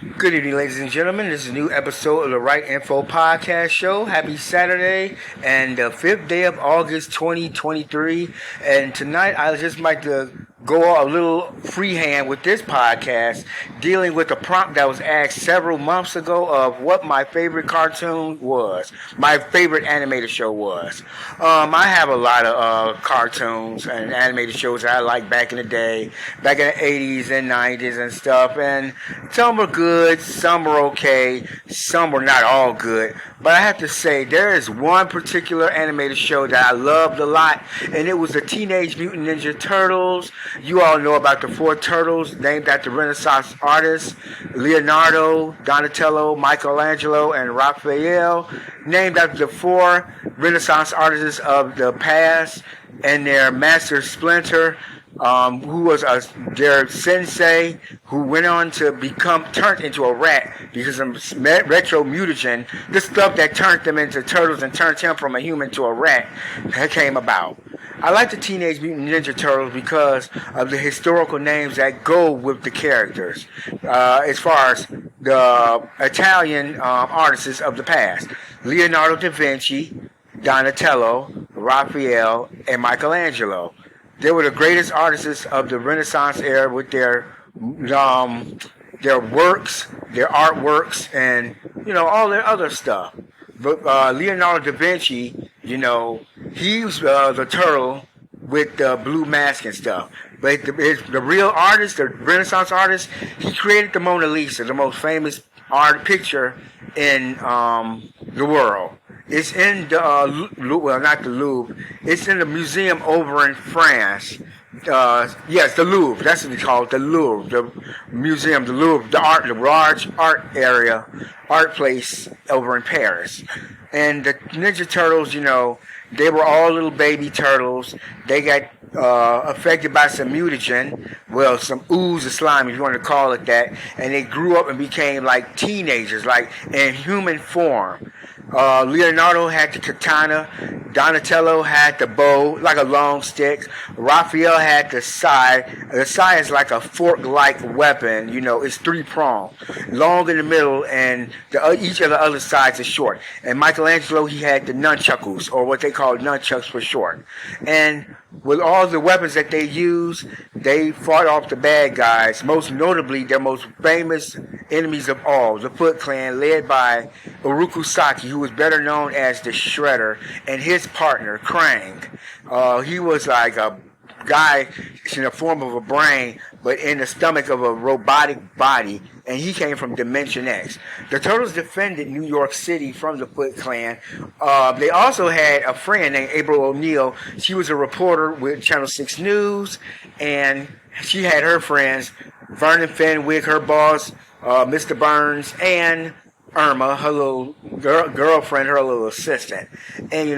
Good evening, ladies and gentlemen. This is a new episode of the Right Info Podcast Show. Happy Saturday and the 5th day of August 2023. And tonight I just like to go a little freehand with this podcast, dealing with a prompt that was asked several months ago of what my favorite cartoon was, my favorite animated show was. I have a lot of cartoons and animated shows that I liked back in the day, back in the 80s and 90s and stuff, and some were good, some were okay, some were not all good. But I have to say, there is one particular animated show that I loved a lot, and it was the Teenage Mutant Ninja Turtles. You all know about the four turtles named after Renaissance artists, Leonardo, Donatello, Michelangelo, and Raphael, named after the four Renaissance artists of the past, and their master Splinter, who was their sensei, who went on to turned into a rat because of retro mutagen. The stuff that turned them into turtles and turned him from a human to a rat came about. I like the Teenage Mutant Ninja Turtles because of the historical names that go with the characters, as far as the Italian artists of the past. Leonardo da Vinci, Donatello, Raphael, and Michelangelo. They were the greatest artists of the Renaissance era with their works, their artworks, and all their other stuff. But Leonardo da Vinci, he's the turtle with the blue mask and stuff. But the real artist, the Renaissance artist, he created the Mona Lisa, the most famous art picture in the world. It's in the not the Louvre. It's in the museum over in France. Yes, the Louvre. That's what we call it, the Louvre, the museum, the Louvre, the large art place over in Paris. And the Ninja Turtles, they were all little baby turtles. They got affected by some mutagen, some ooze of slime, if you want to call it that, and they grew up and became like teenagers, like in human form. Leonardo had the katana, Donatello had the bow, like a long stick, Raphael had the sai. The sai is like a fork-like weapon, it's three-pronged, long in the middle, and each of the other sides is short. And Michelangelo, he had the nunchucks, or what they call nunchucks for short. And with all the weapons that they used, they fought off the bad guys, most notably their most famous enemies of all, the Foot Clan, led by Oroku Saki, who was better known as the Shredder, and his partner, Krang. He was like a guy in the form of a brain, but in the stomach of a robotic body, and he came from Dimension X. The Turtles defended New York City from the Foot Clan. They also had a friend named April O'Neil. She was a reporter with Channel 6 News, and she had her friends, Vernon Fenwick, her boss, Mr. Burns, and Irma, her little girlfriend, her little assistant. And,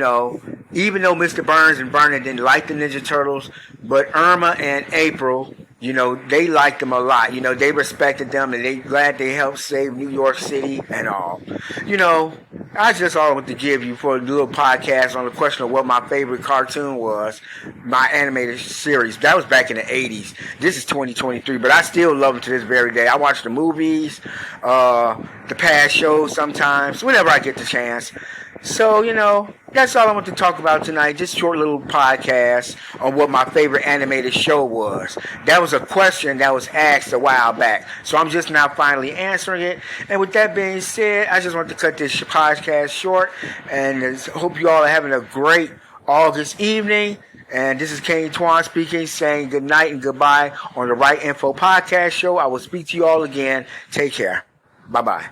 even though Mr. Burns and Vernon didn't like the Ninja Turtles, but Irma and April, they liked them a lot. They respected them, and they glad they helped save New York City and all. I just all want to give you for a little podcast on the question of what my favorite cartoon was, my animated series. That was back in the 80s. This is 2023, but I still love them to this very day. I watch the movies, the past shows sometimes, whenever I get the chance. So, that's all I want to talk about tonight. Just a short little podcast on what my favorite animated show was. That was a question that was asked a while back. So I'm just now finally answering it. And with that being said, I just want to cut this podcast short. And hope you all are having a great August evening. And this is Kane Twan speaking, saying good night and goodbye on the Right Info Podcast Show. I will speak to you all again. Take care. Bye-bye.